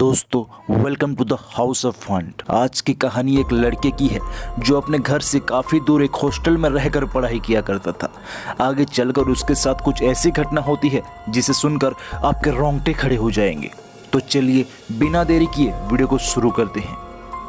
दोस्तों welcome to the house of fund. आज की कहानी एक लड़के की है जो अपने घर से काफ़ी दूर एक हॉस्टल में रहकर पढ़ाई किया करता था। आगे चलकर उसके साथ कुछ ऐसी घटना होती है जिसे सुनकर आपके रोंगटे खड़े हो जाएंगे। तो चलिए बिना देरी किए वीडियो को शुरू करते हैं।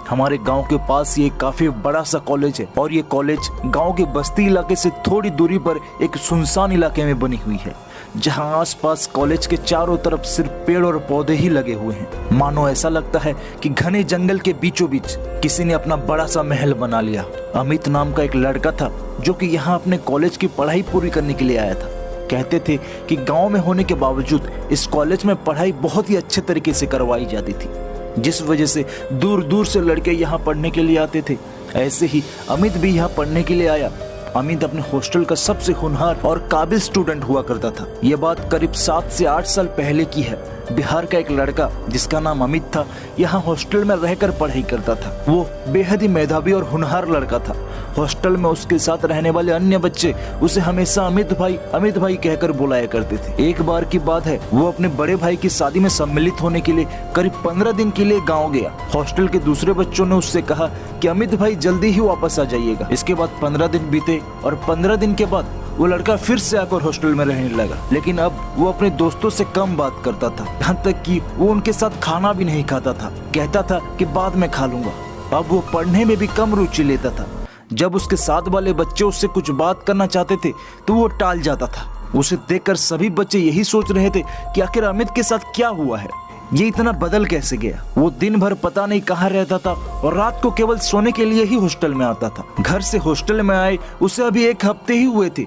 हमारे गांव के पास ये काफ़ी बड़ा सा कॉलेज है और ये कॉलेज गांव के बस्ती इलाके से थोड़ी दूरी पर एक सुनसान इलाके में बनी हुई है, जहां आसपास कॉलेज के चारों तरफ सिर्फ पेड़ और पौधे ही लगे हुए हैं। मानो ऐसा लगता है कि घने जंगल के बीचों बीच किसी ने अपना बड़ा सा महल बना लिया। अमित नाम का एक लड़का था जो कि यहाँ अपने कॉलेज की पढ़ाई पूरी करने के लिए आया था। कहते थे कि गाँव में होने के बावजूद इस कॉलेज में पढ़ाई बहुत ही अच्छे तरीके से करवाई जाती थी, जिस वजह से दूर दूर से लड़के यहाँ पढ़ने के लिए आते थे। ऐसे ही अमित भी यहाँ पढ़ने के लिए आया। अमित अपने हॉस्टल का सबसे होनहार और काबिल स्टूडेंट हुआ करता था। ये बात करीब 7 से 8 साल पहले की है। बिहार का एक लड़का जिसका नाम अमित था यहाँ हॉस्टल में रहकर पढ़ाई करता था। वो बेहद ही मेधावी और होनहार लड़का था। हॉस्टल में उसके साथ रहने वाले अन्य बच्चे उसे हमेशा अमित भाई कहकर बुलाया करते थे। एक बार की बात है, वो अपने बड़े भाई की शादी में सम्मिलित होने के लिए करीब 15 दिन के लिए गाँव गया। हॉस्टल के दूसरे बच्चों ने उससे कहा कि अमित भाई जल्दी ही वापस आ जाइएगा। इसके बाद 15 दिन बीते और 15 दिन के बाद वो लड़का फिर से आकर हॉस्टल में रहने लगा, लेकिन अब वो अपने दोस्तों से कम बात करता था। यहाँ तक कि वो उनके साथ खाना भी नहीं खाता था। कहता था कि बाद में खा लूंगा। अब वो पढ़ने में भी कम रुचि लेता था। जब उसके साथ वाले बच्चे उससे कुछ बात करना चाहते थे तो वो टाल जाता था। उसे देखकर सभी बच्चे यही सोच रहे थे कि आखिर अमित के साथ क्या हुआ है, ये इतना बदल कैसे गया। वो दिन भर पता नहीं कहाँ रहता था और रात को केवल सोने के लिए ही हॉस्टल में आता था। घर से हॉस्टल में आए उसे अभी 1 हफ्ते ही हुए थे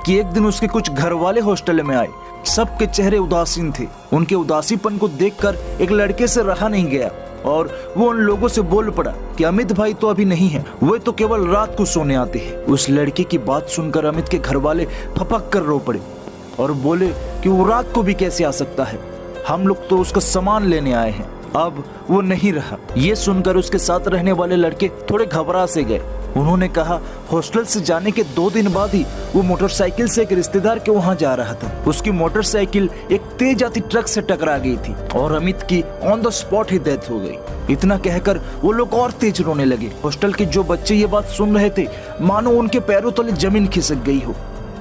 कि एक दिन उसके कुछ घर वाले हॉस्टल में आए। सबके चेहरे उदासीन थे। उनके उदासीपन को देखकर एक लड़के से रहा नहीं गया और वो उन लोगों से बोल पड़ा कि अमित भाई तो अभी नहीं है, वो तो केवल रात को सोने आते हैं। उस लड़के की बात सुनकर अमित के घर वाले फपक कर रो पड़े और बोले कि वो रात को भी कैसे आ सकता है, हम लोग तो उसका सामान लेने आए हैं। अब वो नहीं रहा। ये सुनकर उसके साथ रहने वाले लड़के थोड़े घबरा से गए। उन्होंने कहा हॉस्टल से जाने के 2 दिन बाद ही वो मोटरसाइकिल से एक रिश्तेदार के वहाँ जा रहा था। उसकी मोटरसाइकिल एक तेज आती ट्रक से टकरा गई थी और अमित की on the spot he death हो गई। इतना कहकर वो लोग और तेज रोने लगे। हॉस्टल के जो बच्चे ये बात सुन रहे थे मानो उनके पैरों तले जमीन खिसक गई हो।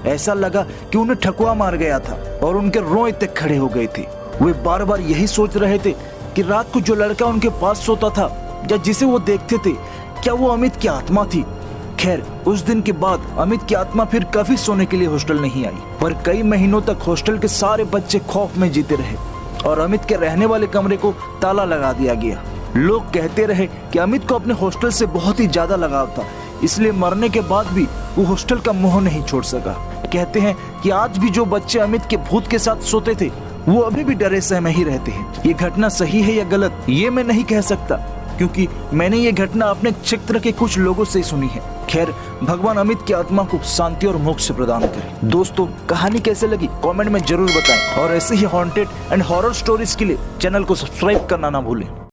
ऐसा लगा कि उन्हें ठकुआ मार गया था और उनके रोए तक खड़े हो गए थे। वे बार बार यही सोच रहे थे कि रात को जो लड़का उनके पास सोता था या जिसे वो देखते थे, क्या वो अमित की आत्मा थी। खैर उस दिन के बाद अमित की आत्मा फिर कभी सोने के लिए हॉस्टल नहीं आई, पर कई महीनों तक हॉस्टल के सारे बच्चे खौफ में जीते रहे और अमित के रहने वाले कमरे को ताला लगा दिया गया। लोग कहते रहे कि अमित को अपने हॉस्टल से बहुत ही ज्यादा लगाव था, इसलिए मरने के बाद भी वो हॉस्टल का मोह नहीं छोड़ सका। कहते हैं कि आज भी जो बच्चे अमित के भूत के साथ सोते थे वो अभी भी डरे सहमे ही रहते हैं। ये घटना सही है या गलत ये मैं नहीं कह सकता, क्योंकि मैंने ये घटना अपने क्षेत्र के कुछ लोगों से सुनी है। खैर भगवान अमित की आत्मा को शांति और मोक्ष प्रदान करे। दोस्तों कहानी कैसे लगी कमेंट में जरूर बताएं और ऐसे ही हॉन्टेड एंड हॉरर स्टोरीज के लिए चैनल को सब्सक्राइब करना ना भूलें।